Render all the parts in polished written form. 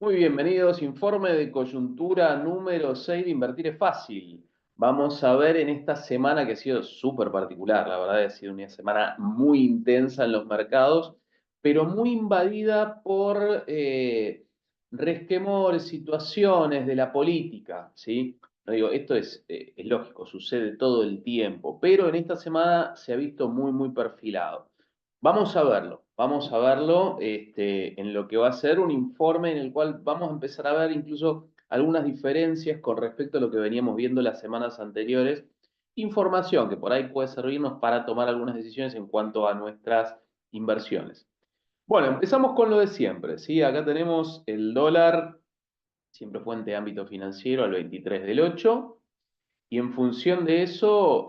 Muy bienvenidos, informe de coyuntura número 6 de Invertir es Fácil. Vamos a ver en esta semana que ha sido súper particular, la verdad ha sido una semana muy intensa en los mercados, pero muy invadida por resquemores, situaciones de la política, ¿sí? No digo, esto es lógico, sucede todo el tiempo, pero en esta semana se ha visto muy perfilado. Vamos a verlo en lo que va a ser un informe en el cual vamos a empezar a ver incluso algunas diferencias con respecto a lo que veníamos viendo las semanas anteriores. Información que por ahí puede servirnos para tomar algunas decisiones en cuanto a nuestras inversiones. Bueno, empezamos con lo de siempre, ¿sí? Acá tenemos el dólar, siempre fuente de ámbito financiero, al 23 del 8. Y en función de eso,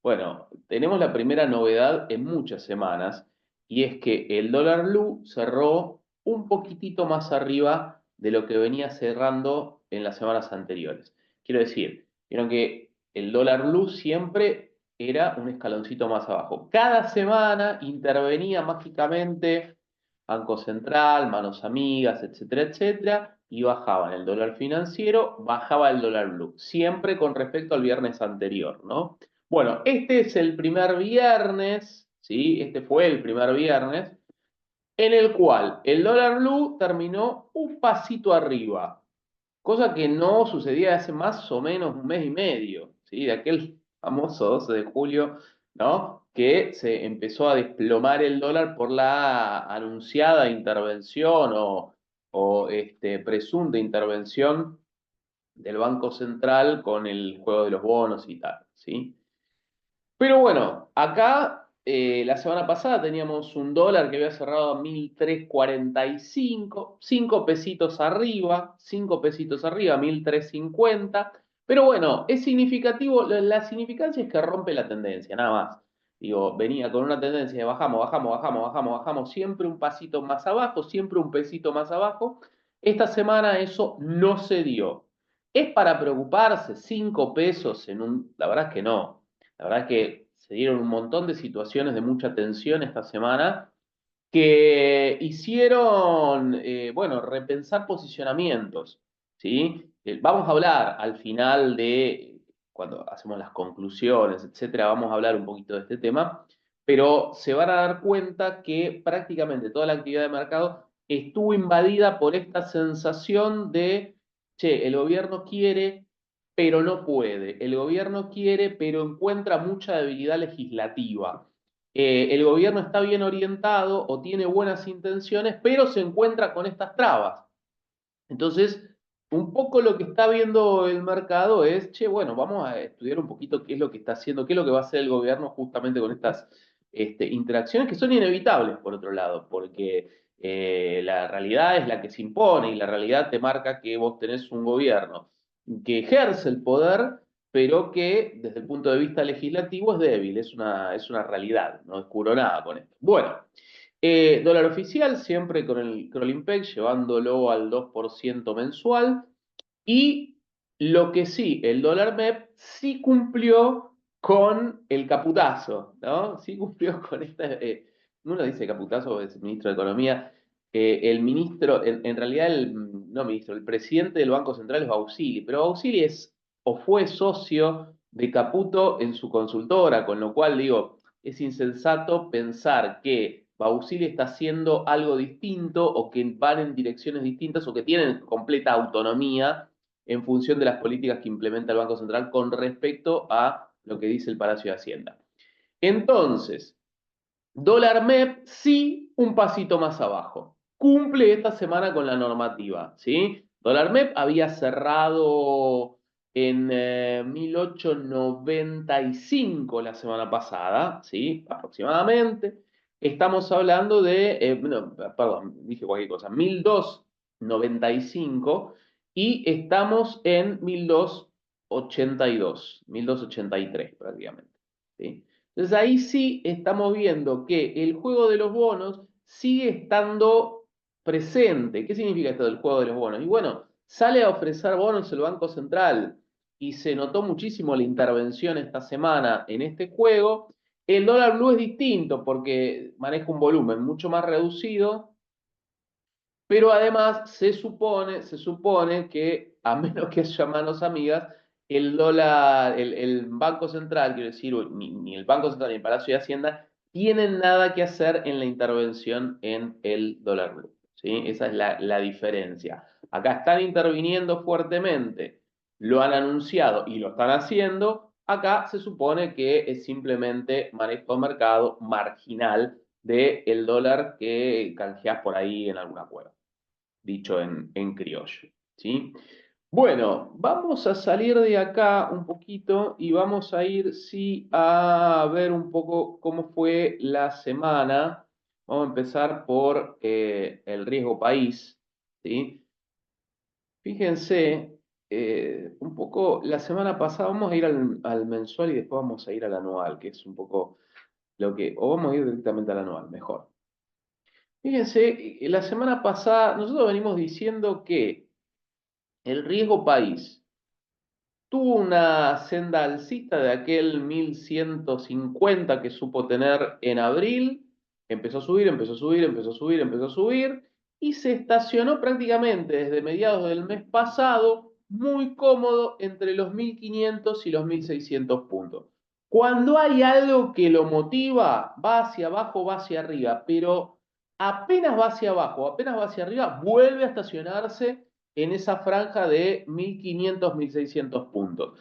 bueno, tenemos la primera novedad en muchas semanas, y es que el dólar blue cerró un poquitito más arriba de lo que venía cerrando en las semanas anteriores. Quiero decir, vieron que el dólar blue siempre era un escaloncito más abajo. Cada semana intervenía mágicamente Banco Central, manos amigas, etcétera, etcétera, y bajaban el dólar financiero, bajaba el dólar blue, siempre con respecto al viernes anterior, ¿no? Bueno, este es el primer viernes, ¿sí? Este fue el primer viernes, en el cual el dólar blue terminó un pasito arriba, cosa que no sucedía hace más o menos un mes y medio, ¿sí? De aquel famoso 12 de julio, ¿no? Que se empezó a desplomar el dólar por la anunciada intervención o presunta intervención del Banco Central con el juego de los bonos y tal, ¿sí? Pero bueno, acá la semana pasada teníamos un dólar que había cerrado a 1.345, 5 pesitos arriba, 1.350. Pero bueno, es significativo, la significancia es que rompe la tendencia, nada más. Digo, venía con una tendencia de bajamos, siempre un pasito más abajo, siempre un pesito más abajo. Esta semana eso no se dio. ¿Es para preocuparse 5 pesos en un...? La verdad es que no. La verdad es que se dieron un montón de situaciones de mucha tensión esta semana que hicieron, bueno, repensar posicionamientos, ¿sí? Vamos a hablar al final de, cuando hacemos las conclusiones, etcétera, vamos a hablar un poquito de este tema, pero se van a dar cuenta que prácticamente toda la actividad de mercado estuvo invadida por esta sensación de, che, el gobierno quiere pero no puede. El gobierno quiere, pero encuentra mucha debilidad legislativa. El gobierno está bien orientado o tiene buenas intenciones, pero se encuentra con estas trabas. Entonces, un poco lo que está viendo el mercado es, che, bueno, vamos a estudiar un poquito qué es lo que está haciendo, qué es lo que va a hacer el gobierno justamente con estas interacciones que son inevitables, por otro lado, porque la realidad es la que se impone y la realidad te marca que vos tenés un gobierno que ejerce el poder, pero que desde el punto de vista legislativo es débil, es una realidad, no descubro nada con esto. Bueno. Dólar oficial, siempre con el crawling peg, llevándolo al 2% mensual. Y lo que sí, el dólar MEP sí cumplió con el caputazo, ¿no? Sí cumplió con esta. Uno dice caputazo, es el ministro de Economía. El ministro, en realidad, no ministro, el presidente del Banco Central es Bausili, pero Bausili es o fue socio de Caputo en su consultora, con lo cual digo, es insensato pensar que Bausili está haciendo algo distinto o que van en direcciones distintas o que tienen completa autonomía en función de las políticas que implementa el Banco Central con respecto a lo que dice el Palacio de Hacienda. Entonces, dólar MEP sí un pasito más abajo. Cumple esta semana con la normativa, ¿sí? Dólar MEP había cerrado en 1895 la semana pasada, ¿sí? Aproximadamente. Estamos hablando de, no, perdón, dije cualquier cosa, 1295 y estamos en 1282, 1283 prácticamente, ¿sí? Entonces ahí sí estamos viendo que el juego de los bonos sigue estando presente. ¿Qué significa esto del juego de los bonos? Y bueno, sale a ofrecer bonos el Banco Central y se notó muchísimo la intervención esta semana en este juego. El dólar blue es distinto porque maneja un volumen mucho más reducido, Pero además se supone que, a menos que haya manos amigas, el dólar, el Banco Central, quiero decir, ni el Banco Central ni el Palacio de Hacienda, tienen nada que hacer en la intervención en el dólar blue, ¿sí? Esa es la diferencia. Acá están interviniendo fuertemente, lo han anunciado y lo están haciendo. Acá se supone que es simplemente manejo de mercado marginal del dólar que canjeás por ahí en alguna cueva, dicho en criollo, ¿sí? Bueno, vamos a salir de acá un poquito y vamos a ir, sí, a ver un poco cómo fue la semana. Vamos a empezar por el riesgo país, ¿sí? Fíjense, un poco, la semana pasada vamos a ir al mensual y después vamos a ir al anual, que es un poco lo que, o vamos a ir directamente al anual, mejor. Fíjense, la semana pasada nosotros venimos diciendo que el riesgo país tuvo una senda alcista de aquel 1150 que supo tener en abril, empezó a subir, empezó a subir, empezó a subir, empezó a subir, y se estacionó prácticamente desde mediados del mes pasado muy cómodo entre los 1500 y los 1600 puntos. Cuando hay algo que lo motiva, va hacia abajo, va hacia arriba, pero apenas va hacia abajo, apenas va hacia arriba, vuelve a estacionarse en esa franja de 1500, 1600 puntos.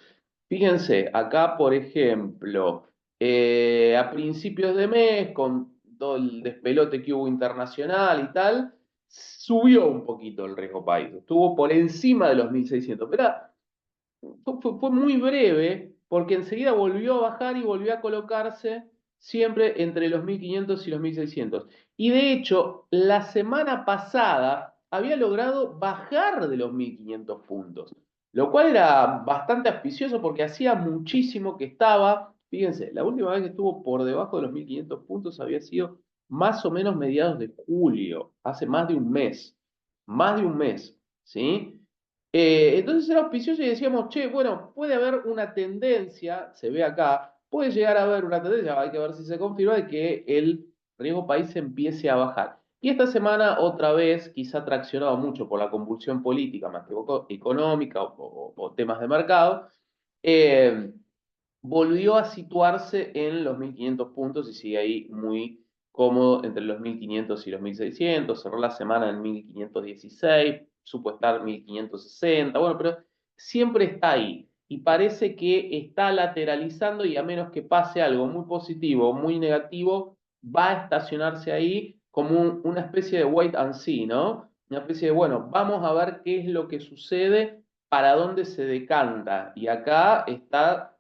Fíjense, acá por ejemplo, a principios de mes, con todo el despelote que hubo internacional y tal, subió un poquito el riesgo país, estuvo por encima de los 1600, pero fue muy breve porque enseguida volvió a bajar y volvió a colocarse siempre entre los 1500 y los 1600. Y de hecho, la semana pasada había logrado bajar de los 1500 puntos, lo cual era bastante auspicioso porque hacía muchísimo que estaba, fíjense, la última vez que estuvo por debajo de los 1500 puntos había sido más o menos mediados de julio, hace más de un mes, ¿sí? Entonces era auspicioso y decíamos, che, bueno, puede haber una tendencia, se ve acá, puede llegar a haber una tendencia, hay que ver si se confirma, de que el riesgo país empiece a bajar. Y esta semana, otra vez, quizá traccionado mucho por la convulsión política más que económica o temas de mercado, eh, volvió a situarse en los 1500 puntos y sigue ahí muy cómodo entre los 1500 y los 1600. Cerró la semana en 1516, supo estar 1560, bueno, pero siempre está ahí y parece que está lateralizando y a menos que pase algo muy positivo o muy negativo, va a estacionarse ahí como una especie de wait and see, ¿no? Una especie de, bueno, vamos a ver qué es lo que sucede, para dónde se decanta. Y acá está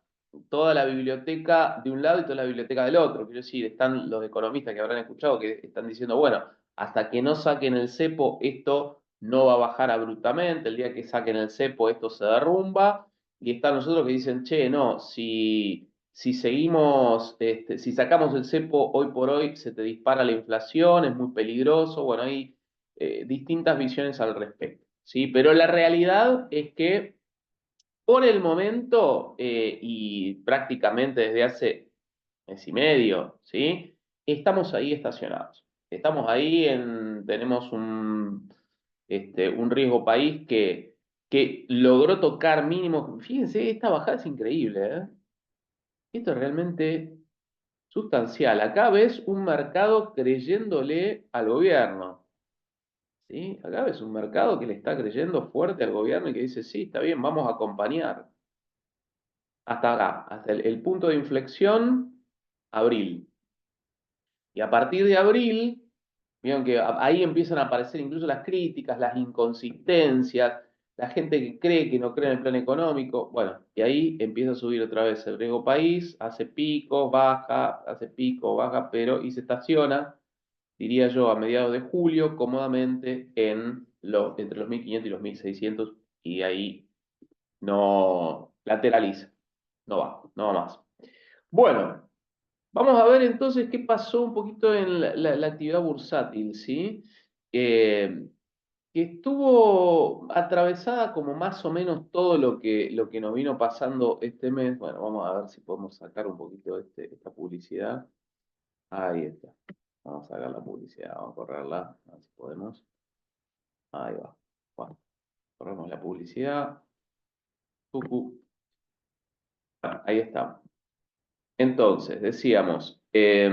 toda la biblioteca de un lado y toda la biblioteca del otro. Quiero decir, están los economistas que habrán escuchado que están diciendo, bueno, hasta que no saquen el cepo, esto no va a bajar abruptamente, el día que saquen el cepo, esto se derrumba. Y están nosotros que dicen, che, no, si seguimos, si sacamos el cepo hoy por hoy, se te dispara la inflación, es muy peligroso. Bueno, hay distintas visiones al respecto, ¿sí? Pero la realidad es que por el momento, y prácticamente desde hace mes y medio, ¿sí? Estamos ahí estacionados. Estamos ahí tenemos un riesgo país que logró tocar mínimos. Fíjense, esta bajada es increíble, ¿eh? Esto es realmente sustancial. Acá ves un mercado creyéndole al gobierno, ¿sí? Acá ves un mercado que le está creyendo fuerte al gobierno y que dice, sí, está bien, vamos a acompañar. Hasta acá, hasta el punto de inflexión, abril. Y a partir de abril, vieron que ahí empiezan a aparecer incluso las críticas, las inconsistencias, la gente que cree que no cree en el plan económico. Bueno, y ahí empieza a subir otra vez el riesgo país, hace pico, baja, hace pico, baja, pero y se estaciona, diría yo, a mediados de julio, cómodamente entre los 1500 y los 1600, y ahí no lateraliza, no va más. Bueno, vamos a ver entonces qué pasó un poquito en la actividad bursátil, ¿sí? Eh, que estuvo atravesada como más o menos todo lo que nos vino pasando este mes. Bueno, vamos a ver si podemos sacar un poquito esta publicidad. Ahí está. Vamos a sacar la publicidad, vamos a correrla, a ver si podemos. Ahí va. Bueno, corremos la publicidad. Bueno, ahí está. Entonces, decíamos, la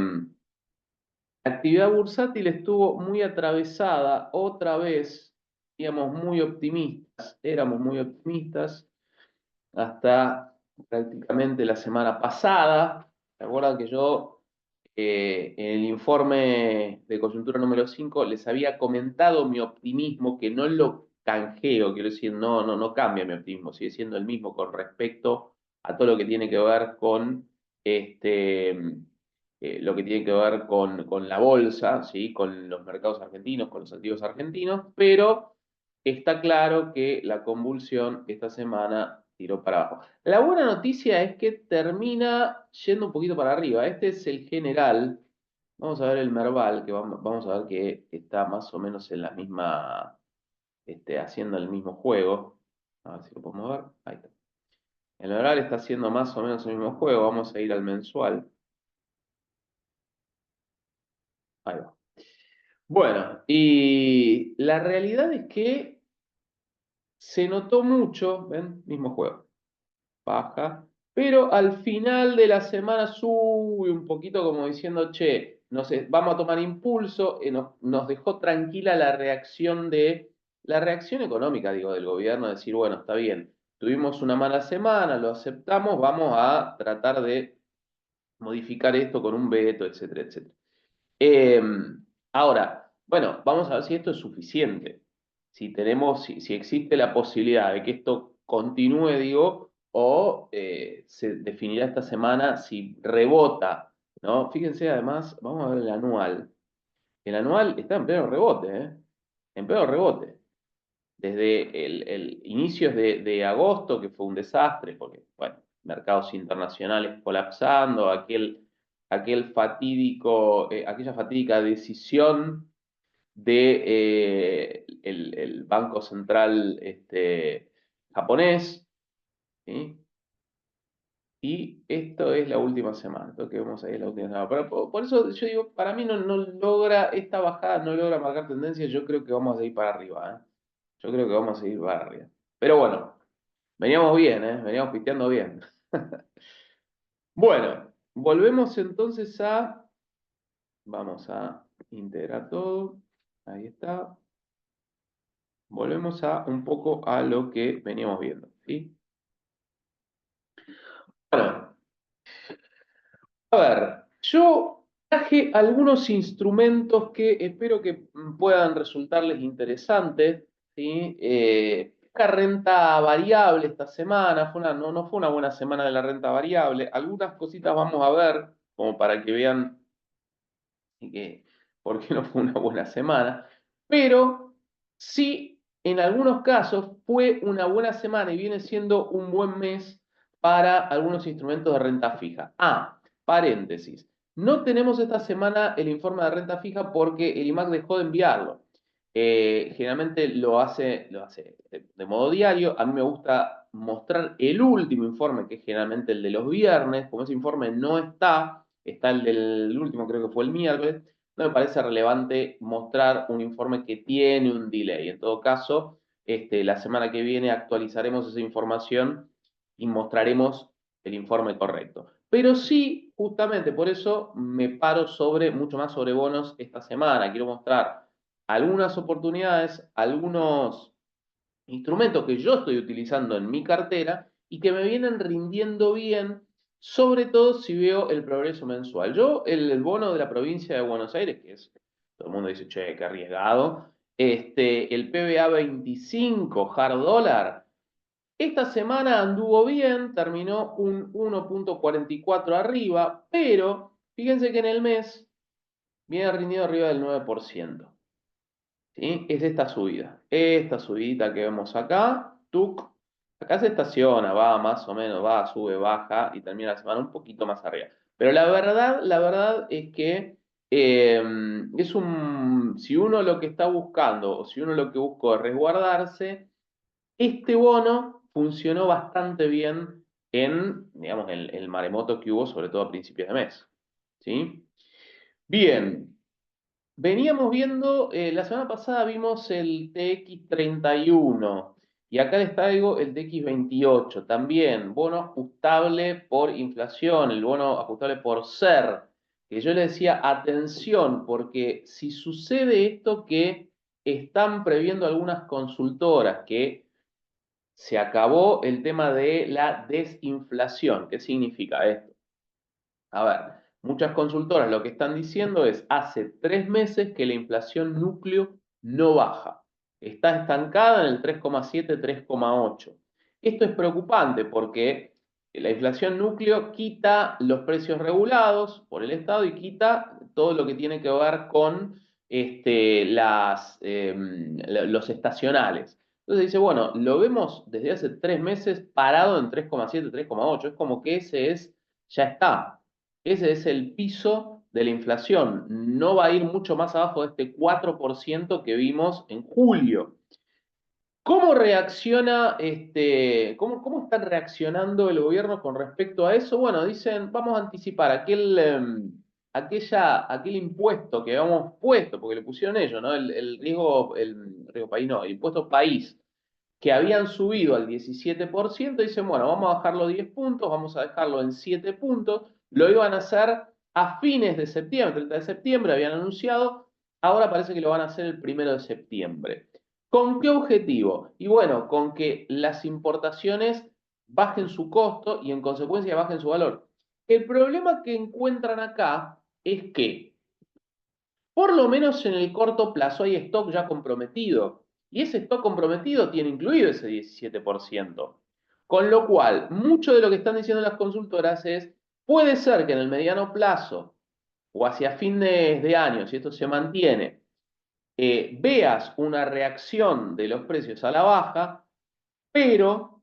actividad bursátil estuvo muy atravesada otra vez, digamos, muy optimistas, éramos muy optimistas hasta prácticamente la semana pasada. ¿Se acuerdan que yo en el informe de coyuntura número 5 les había comentado mi optimismo, que no lo canjeo, quiero decir, no cambia mi optimismo, sigue siendo el mismo con respecto a todo lo que tiene que ver con lo que tiene que ver con la bolsa, ¿sí? Con los mercados argentinos, con los activos argentinos, pero está claro que la convulsión esta semana tiró para abajo. La buena noticia es que termina yendo un poquito para arriba. Este es el general. Vamos a ver el Merval, que vamos a ver que está más o menos en la misma, haciendo el mismo juego. A ver si lo podemos ver. Ahí está. El Merval está haciendo más o menos el mismo juego. Vamos a ir al mensual. Ahí va. Bueno, y la realidad es que se notó mucho, ¿ven? Mismo juego. Baja, pero al final de la semana sube un poquito como diciendo, che, no sé, vamos a tomar impulso, nos dejó tranquila la reacción económica, digo, del gobierno, decir, bueno, está bien, tuvimos una mala semana, lo aceptamos, vamos a tratar de modificar esto con un veto, etcétera, etcétera. Eh, Ahora, bueno, vamos a ver si esto es suficiente. Si existe la posibilidad de que esto continúe, digo, o se definirá esta semana si rebota, ¿no? Fíjense, además, vamos a ver el anual. El anual está en pleno rebote, ¿eh? En pleno rebote. Desde el inicios de agosto, que fue un desastre, porque, bueno, mercados internacionales colapsando, aquel fatídico, aquella fatídica decisión de el Banco Central japonés, ¿sí? Y esto es la última semana, esto que vemos ahí es la última semana. Pero por eso yo digo, para mí no logra esta bajada, no logra marcar tendencia, yo creo que vamos a ir para arriba, ¿eh? Yo creo que vamos a ir para arriba. Pero bueno, veníamos bien, ¿eh? Veníamos piteando bien. Bueno, volvemos entonces vamos a integrar todo, ahí está. Volvemos un poco a lo que veníamos viendo, ¿sí? Bueno, a ver, yo traje algunos instrumentos que espero que puedan resultarles interesantes, ¿sí? La renta variable esta semana, no fue una buena semana de la renta variable. Algunas cositas vamos a ver, como para que vean que por qué no fue una buena semana, pero sí, en algunos casos fue una buena semana y viene siendo un buen mes para algunos instrumentos de renta fija. Paréntesis. No tenemos esta semana el informe de renta fija porque el IMAX dejó de enviarlo. Generalmente lo hace de modo diario. A mí me gusta mostrar el último informe, que es generalmente el de los viernes. Como ese informe no está el del último, creo que fue el miércoles, no me parece relevante mostrar un informe que tiene un delay. En todo caso, la semana que viene actualizaremos esa información y mostraremos el informe correcto. Pero sí, justamente por eso me paro mucho más sobre bonos esta semana. Quiero mostrar algunas oportunidades, algunos instrumentos que yo estoy utilizando en mi cartera y que me vienen rindiendo bien, sobre todo si veo el progreso mensual. Yo, el bono de la provincia de Buenos Aires, que es, todo el mundo dice, che, qué arriesgado, el PBA 25 hard dólar, esta semana anduvo bien, terminó un 1,44 arriba, pero fíjense que en el mes viene rindiendo arriba del 9%. ¿Sí? Es esta subidita que vemos acá, tuk, acá se estaciona, va más o menos, va, sube, baja y termina la semana un poquito más arriba. Pero la verdad es que si uno lo que está buscando o si uno lo que busca es resguardarse, este bono funcionó bastante bien digamos, el maremoto que hubo, sobre todo a principios de mes. ¿Sí? Bien. Veníamos viendo, la semana pasada vimos el TX31 y acá les traigo el TX28. También bono ajustable por inflación, el bono ajustable por SER, que yo le decía, atención, porque si sucede esto que están previendo algunas consultoras, que se acabó el tema de la desinflación. ¿Qué significa esto? A ver, muchas consultoras lo que están diciendo es, hace 3 meses que la inflación núcleo no baja. Está estancada en el 3,7, 3,8. Esto es preocupante porque la inflación núcleo quita los precios regulados por el Estado y quita todo lo que tiene que ver con los estacionales. Entonces dice, bueno, lo vemos desde hace 3 meses parado en 3,7, 3,8. Es como que ya está. Ese es el piso de la inflación. No va a ir mucho más abajo de este 4% que vimos en julio. ¿Cómo reacciona cómo están reaccionando el gobierno con respecto a eso? Bueno, dicen, vamos a anticipar aquel impuesto que habíamos puesto, porque le pusieron ellos, ¿no? El riesgo país, no, el impuesto país, que habían subido al 17%, dicen, bueno, vamos a bajarlo 10 puntos, vamos a dejarlo en 7 puntos, lo iban a hacer a fines de septiembre, 30 de septiembre, habían anunciado, ahora parece que lo van a hacer el 1 de septiembre. ¿Con qué objetivo? Y bueno, con que las importaciones bajen su costo y en consecuencia bajen su valor. El problema que encuentran acá es que por lo menos en el corto plazo hay stock ya comprometido. Y ese stock comprometido tiene incluido ese 17%. Con lo cual, mucho de lo que están diciendo las consultoras es, puede ser que en el mediano plazo o hacia fines de año, si esto se mantiene, veas una reacción de los precios a la baja, pero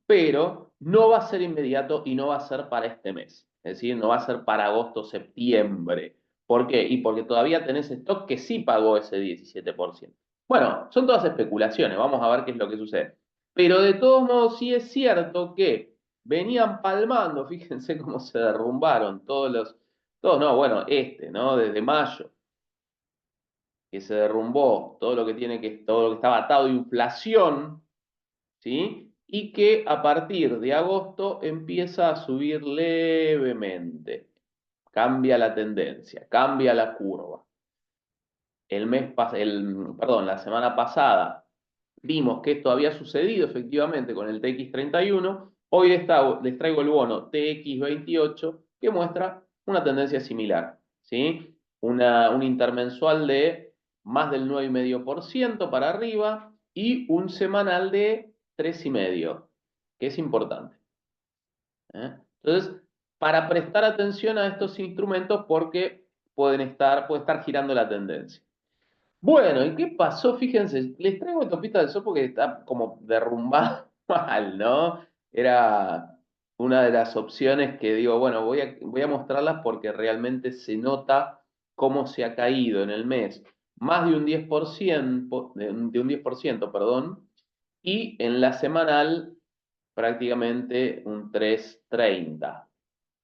no va a ser inmediato y no va a ser para este mes. Es decir, no va a ser para agosto, septiembre. ¿Por qué? Y porque todavía tenés stock que sí pagó ese 17%. Bueno, son todas especulaciones, vamos a ver qué es lo que sucede. Pero de todos modos sí es cierto que venían palmando, fíjense cómo se derrumbaron todos no, bueno, ¿no? Desde mayo, que se derrumbó todo lo que estaba atado a inflación, ¿sí? Y que a partir de agosto empieza a subir levemente. Cambia la tendencia, cambia la curva. La semana pasada vimos que esto había sucedido efectivamente con el TX31. Hoy les traigo el bono TX28 que muestra una tendencia similar, ¿sí? Un intermensual de más del 9,5% para arriba y un semanal de 3,5%, que es importante, ¿eh? Entonces, para prestar atención a estos instrumentos porque puede estar girando la tendencia. Bueno, ¿y qué pasó? Fíjense, les traigo Topita del Sol porque está como derrumbado mal, ¿no? Era una de las opciones que digo, bueno, voy a mostrarlas porque realmente se nota cómo se ha caído en el mes más de un 10%, de un 10%, perdón, y en la semanal prácticamente un 3,30.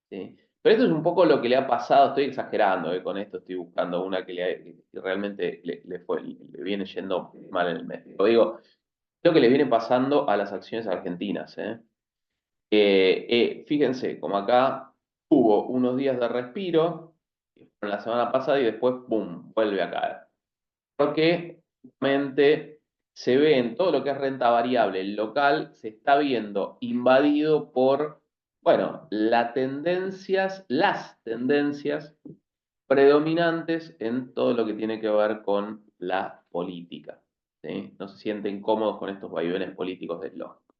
¿Sí? Pero esto es un poco lo que le ha pasado, estoy exagerando, con esto estoy buscando una que realmente le viene yendo mal en el mes. Lo digo, lo que le viene pasando a las acciones argentinas. Fíjense, como acá hubo unos días de respiro en la semana pasada y después, ¡pum!, vuelve a caer. Porque realmente se ve en todo lo que es renta variable, el local se está viendo invadido por, bueno, las tendencias predominantes en todo lo que tiene que ver con la política, ¿sí? No se sienten cómodos con estos vaivenes políticos del lógico.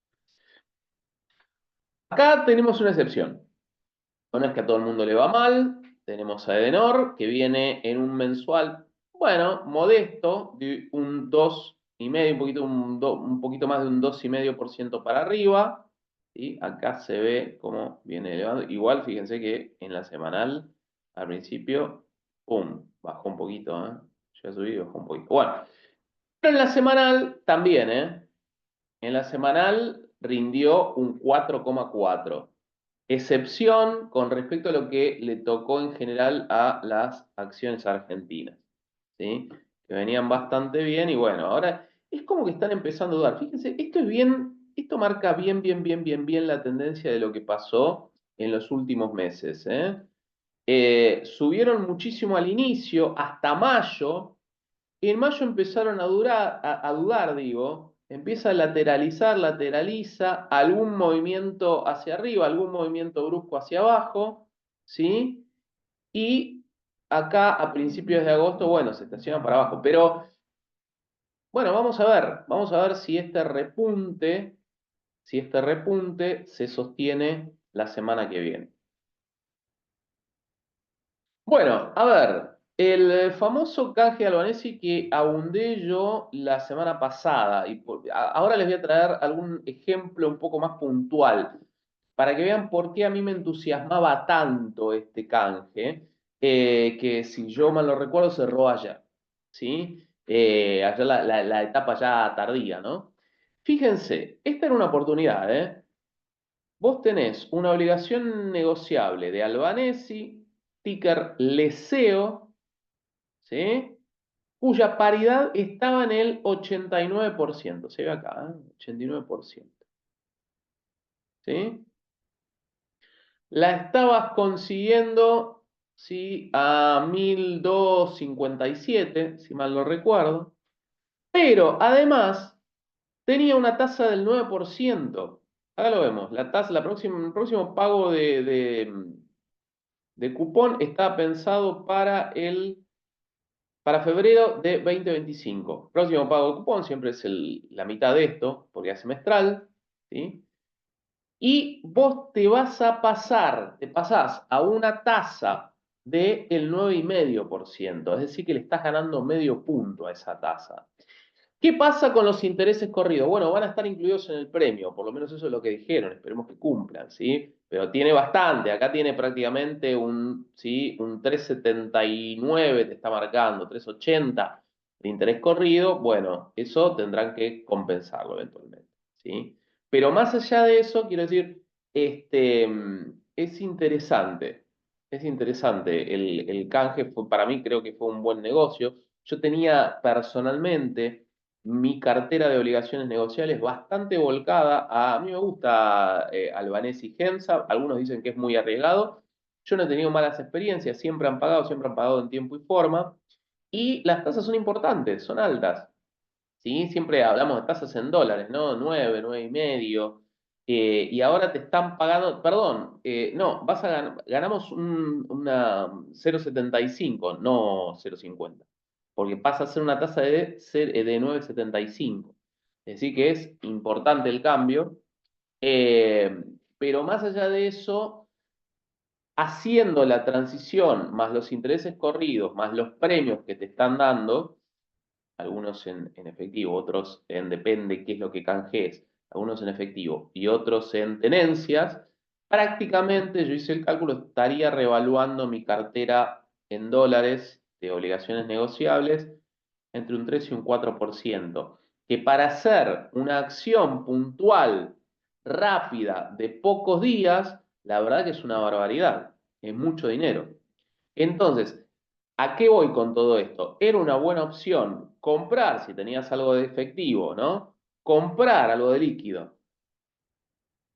Acá tenemos una excepción. No es que a todo el mundo le va mal. Tenemos a Edenor, que viene en un mensual, bueno, modesto, de un 2,5, un poquito más de un 2,5% para arriba. ¿Sí? Acá se ve cómo viene elevando. Igual, fíjense que en la semanal, al principio, ¡pum!, bajó un poquito, ¿eh? Ya subí y bajó un poquito. Bueno, pero en la semanal también, ¿eh? En la semanal rindió un 4,4. Excepción con respecto a lo que le tocó en general a las acciones argentinas, ¿sí? Que venían bastante bien y bueno, ahora es como que están empezando a dudar. Fíjense, esto es bien, esto marca bien la tendencia de lo que pasó en los últimos meses, ¿eh? Subieron muchísimo al inicio, hasta mayo. En mayo empezaron a dudar, digo, empieza a lateralizar, lateraliza, algún movimiento hacia arriba, algún movimiento brusco hacia abajo, ¿sí? Y acá a principios de agosto, bueno, se estaciona para abajo. Pero bueno, vamos a ver si este repunte se sostiene la semana que viene. Bueno, a ver, el famoso canje albanesi que abundé yo la semana pasada, y ahora les voy a traer algún ejemplo un poco más puntual, para que vean por qué a mí me entusiasmaba tanto este canje, que si yo mal lo recuerdo cerró ayer, ¿sí? Ayer la etapa ya tardía, ¿no? Fíjense, esta era una oportunidad, ¿eh? Vos tenés una obligación negociable de Albanesi, ticker Leseo, ¿sí? Cuya paridad estaba en el 89%. Se ve acá, ¿eh? 89%. ¿Sí? La estabas consiguiendo, ¿sí? A 1257, si mal no recuerdo. Pero además tenía una tasa del 9%. Acá lo vemos. La tasa, el próximo pago de cupón está pensado para febrero de 2025. Próximo pago de cupón siempre es la mitad de esto, porque es semestral, ¿sí? Y vos te pasás a una tasa del 9,5%, es decir, que le estás ganando medio punto a esa tasa. ¿Qué pasa con los intereses corridos? Bueno, van a estar incluidos en el premio, por lo menos eso es lo que dijeron, esperemos que cumplan, ¿sí? Pero tiene bastante, acá tiene prácticamente ¿sí? Un 3,79 te está marcando, 3,80 de interés corrido, bueno, eso tendrán que compensarlo eventualmente, ¿sí? Pero más allá de eso, quiero decir, es interesante, el canje para mí creo que fue un buen negocio. Yo tenía personalmente mi cartera de obligaciones negociables bastante volcada a mí me gusta Albanese y Gensa, algunos dicen que es muy arriesgado, yo no he tenido malas experiencias, siempre han pagado en tiempo y forma, y las tasas son importantes, son altas, ¿sí? Siempre hablamos de tasas en dólares, ¿no? 9,5, y ahora te están pagando, perdón, no, ganamos una 0,75, no 0,50, porque pasa a ser una tasa de 9,75. Es decir, que es importante el cambio, pero más allá de eso, haciendo la transición, más los intereses corridos, más los premios que te están dando, algunos en efectivo, otros en depende qué es lo que canjees, algunos en efectivo y otros en tenencias, prácticamente yo hice el cálculo, estaría revaluando mi cartera en dólares de obligaciones negociables entre un 3 y un 4%, que para hacer una acción puntual, rápida, de pocos días, la verdad que es una barbaridad, es mucho dinero. Entonces, ¿a qué voy con todo esto? Era una buena opción comprar, si tenías algo de efectivo, ¿no? Comprar algo de líquido,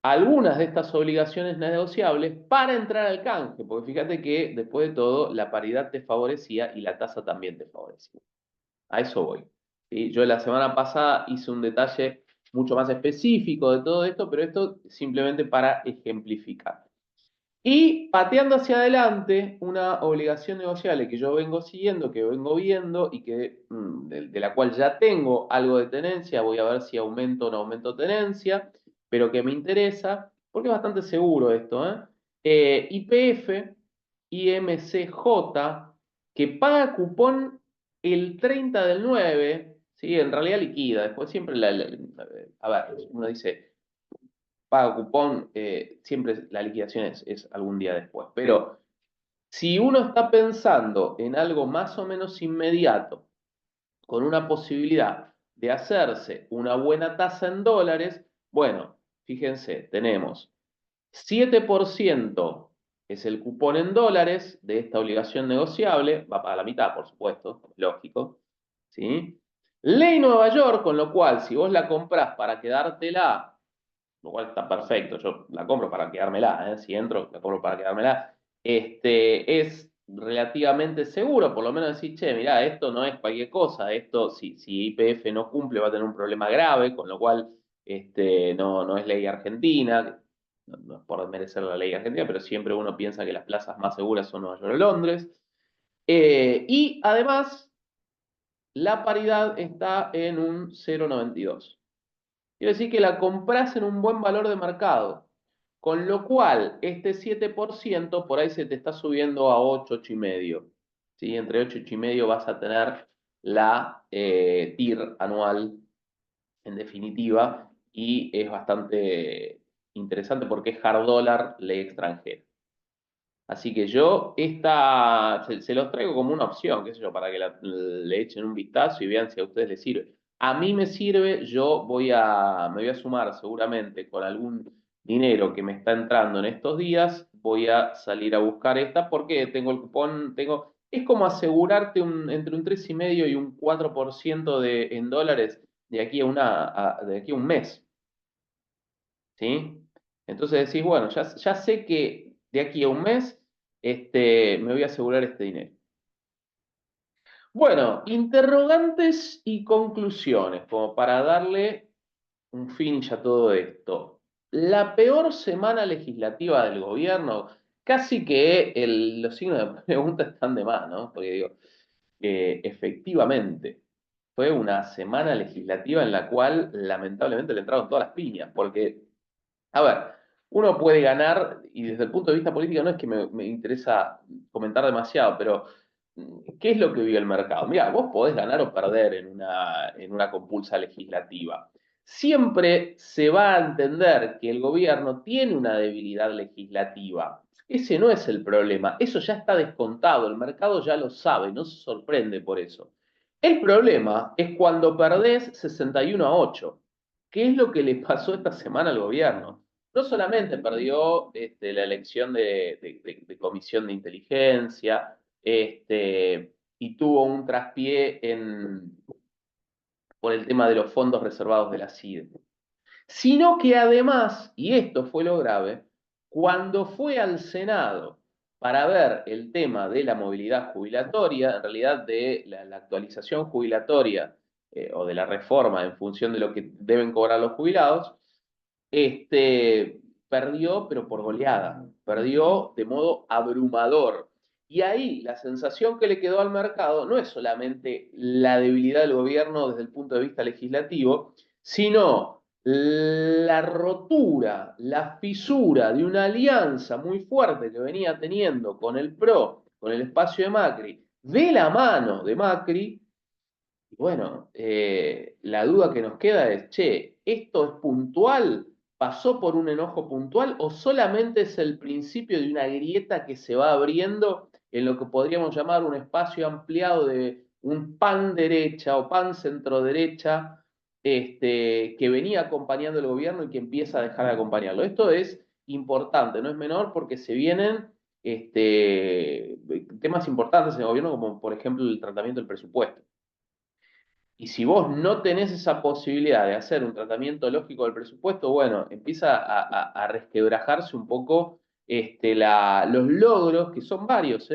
algunas de estas obligaciones negociables para entrar al canje, porque fíjate que después de todo la paridad te favorecía y la tasa también te favorecía. A eso voy. ¿Sí? Yo la semana pasada hice un detalle mucho más específico de todo esto, pero esto simplemente para ejemplificar. Y pateando hacia adelante, una obligación negociable que yo vengo siguiendo, que vengo viendo y de la cual ya tengo algo de tenencia, voy a ver si aumento o no aumento tenencia, pero que me interesa, porque es bastante seguro esto, ¿eh? YPF, IMCJ, que paga cupón el 30 del 9, ¿sí? En realidad liquida, después siempre a ver, uno dice paga cupón, siempre la liquidación es algún día después. Pero si uno está pensando en algo más o menos inmediato, con una posibilidad de hacerse una buena tasa en dólares, bueno, fíjense, tenemos 7% es el cupón en dólares de esta obligación negociable, va para la mitad, por supuesto, lógico, ¿sí? Ley Nueva York, con lo cual, si vos la comprás para quedártela, lo cual está perfecto, yo la compro para quedármela, ¿eh? Si entro, la compro para quedármela, es relativamente seguro, por lo menos decir, che, mirá, esto no es cualquier cosa, esto, si YPF no cumple, va a tener un problema grave, con lo cual no es ley argentina, no es por merecer la ley argentina, pero siempre uno piensa que las plazas más seguras son Nueva York o Londres. Y además, la paridad está en un 0,92. Quiere decir que la compras en un buen valor de mercado, con lo cual este 7% por ahí se te está subiendo a 8, 8,5. ¿Sí? Entre 8 y 8,5 vas a tener la TIR anual, en definitiva, y es bastante interesante porque es hard dólar, ley extranjera. Así que yo se los traigo como una opción, qué sé yo, para que le echen un vistazo y vean si a ustedes les sirve. A mí me sirve, me voy a sumar seguramente con algún dinero que me está entrando en estos días, voy a salir a buscar esta porque tengo el cupón, es como asegurarte entre un 3,5 y un 4% en dólares de aquí de aquí a un mes. ¿Sí? Entonces decís, bueno, ya sé que de aquí a un mes me voy a asegurar este dinero. Bueno, interrogantes y conclusiones, como para darle un finish a todo esto. La peor semana legislativa del gobierno, casi que los signos de pregunta están de más, ¿no? Porque digo, efectivamente, fue una semana legislativa en la cual lamentablemente le entraron todas las piñas, porque a ver, uno puede ganar, y desde el punto de vista político no es que me interesa comentar demasiado, pero ¿qué es lo que vive el mercado? Mira, vos podés ganar o perder en una compulsa legislativa. Siempre se va a entender que el gobierno tiene una debilidad legislativa. Ese no es el problema, eso ya está descontado, el mercado ya lo sabe, no se sorprende por eso. El problema es cuando perdés 61-8. ¿Qué es lo que le pasó esta semana al gobierno? No solamente perdió la elección de comisión de inteligencia, y tuvo un traspié por el tema de los fondos reservados de la CIDE, sino que además, y esto fue lo grave, cuando fue al Senado para ver el tema de la movilidad jubilatoria, en realidad de la actualización jubilatoria o de la reforma en función de lo que deben cobrar los jubilados, perdió, pero por goleada, perdió de modo abrumador. Y ahí la sensación que le quedó al mercado no es solamente la debilidad del gobierno desde el punto de vista legislativo, sino la rotura, la fisura de una alianza muy fuerte que venía teniendo con el PRO, con el espacio de Macri, de la mano de Macri. Y bueno, la duda que nos queda es, che, ¿esto es puntual? ¿Pasó por un enojo puntual o solamente es el principio de una grieta que se va abriendo en lo que podríamos llamar un espacio ampliado de un pan derecha o pan centro derecha, que venía acompañando el gobierno y que empieza a dejar de acompañarlo? Esto es importante, no es menor porque se vienen temas importantes en el gobierno, como por ejemplo el tratamiento del presupuesto. Y si vos no tenés esa posibilidad de hacer un tratamiento lógico del presupuesto, bueno, empieza a resquebrajarse un poco los logros, que son varios,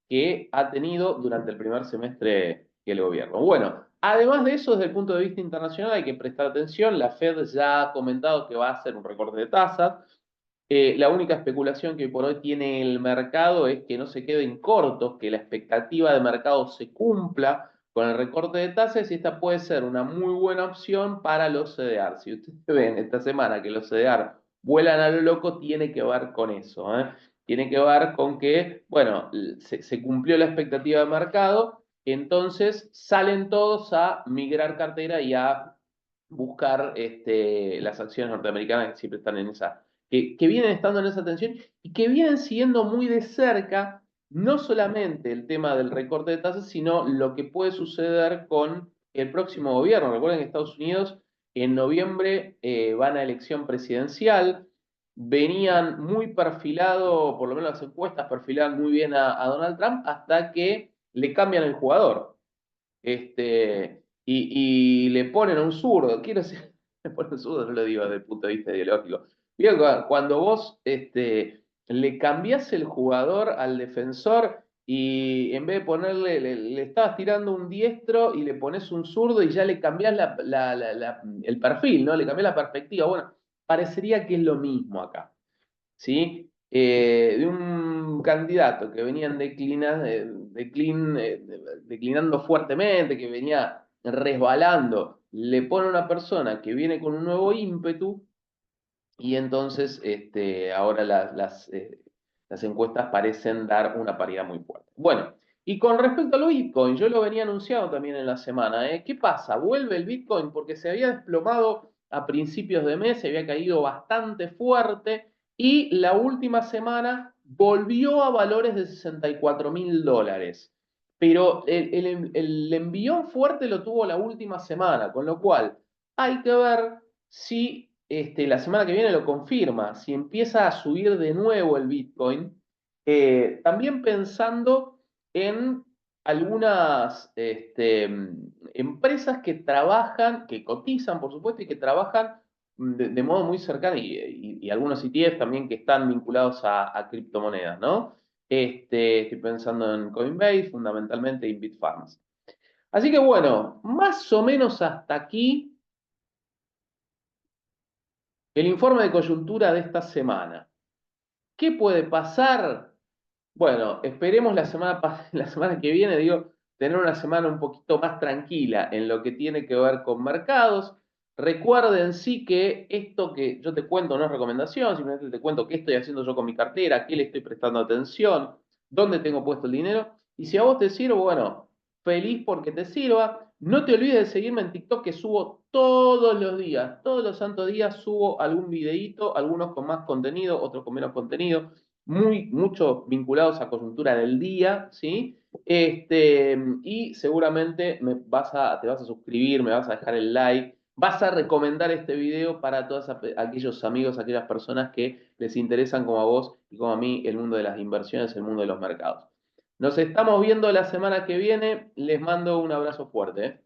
que ha tenido durante el primer semestre el gobierno. Bueno, además de eso, desde el punto de vista internacional hay que prestar atención. La Fed ya ha comentado que va a hacer un recorte de tasas. La única especulación que hoy por hoy tiene el mercado es que no se queden cortos, que la expectativa de mercado se cumpla con el recorte de tasas y esta puede ser una muy buena opción para los CDR. Si ustedes ven esta semana que los CDR vuelan a lo loco, tiene que ver con eso, ¿eh? Tiene que ver con que, bueno, se cumplió la expectativa de mercado, entonces salen todos a migrar cartera y a buscar las acciones norteamericanas que siempre están en que vienen estando en esa tensión y que vienen siguiendo muy de cerca no solamente el tema del recorte de tasas, sino lo que puede suceder con el próximo gobierno. Recuerden que Estados Unidos en noviembre van a elección presidencial. venían muy perfilados, por lo menos las encuestas perfilaban muy bien a Donald Trump, hasta que le cambian el jugador. Y le ponen a un zurdo. Quiero decir, le ponen a un zurdo, no lo digo desde el punto de vista ideológico. Digo, cuando vos le cambiás el jugador al defensor y en vez de ponerle, le estabas tirando un diestro y le pones un zurdo y ya le cambiás el perfil, ¿no? Le cambiás la perspectiva. Bueno, parecería que es lo mismo acá. ¿Sí? De un candidato que venían declinando fuertemente, que venía resbalando, le pone una persona que viene con un nuevo ímpetu y entonces ahora las encuestas parecen dar una paridad muy fuerte. Bueno, y con respecto al Bitcoin, yo lo venía anunciado también en la semana, ¿eh? ¿Qué pasa? Vuelve el Bitcoin porque se había desplomado a principios de mes, se había caído bastante fuerte y la última semana volvió a valores de $64.000. Pero el envión fuerte lo tuvo la última semana, con lo cual hay que ver si la semana que viene lo confirma, si empieza a subir de nuevo el Bitcoin, también pensando en algunas empresas que trabajan, que cotizan, por supuesto, y que trabajan de modo muy cercano, y algunos ETFs también que están vinculados a criptomonedas, ¿no? Estoy pensando en Coinbase, fundamentalmente en Bitfarms. Así que bueno, más o menos hasta aquí el informe de coyuntura de esta semana. ¿Qué puede pasar? Bueno, esperemos la semana que viene, digo, tener una semana un poquito más tranquila en lo que tiene que ver con mercados. Recuerden sí que esto que yo te cuento no es recomendación, simplemente te cuento qué estoy haciendo yo con mi cartera, qué le estoy prestando atención, dónde tengo puesto el dinero. Y si a vos te sirve, bueno, feliz porque te sirva. No te olvides de seguirme en TikTok que subo todos los días, todos los santos días subo algún videíto, algunos con más contenido, otros con menos contenido muchos vinculados a coyuntura del día, ¿sí? Y seguramente te vas a suscribir, me vas a dejar el like, vas a recomendar este video para todos aquellos amigos, aquellas personas que les interesan como a vos y como a mí el mundo de las inversiones, el mundo de los mercados. Nos estamos viendo la semana que viene, les mando un abrazo fuerte, ¿eh?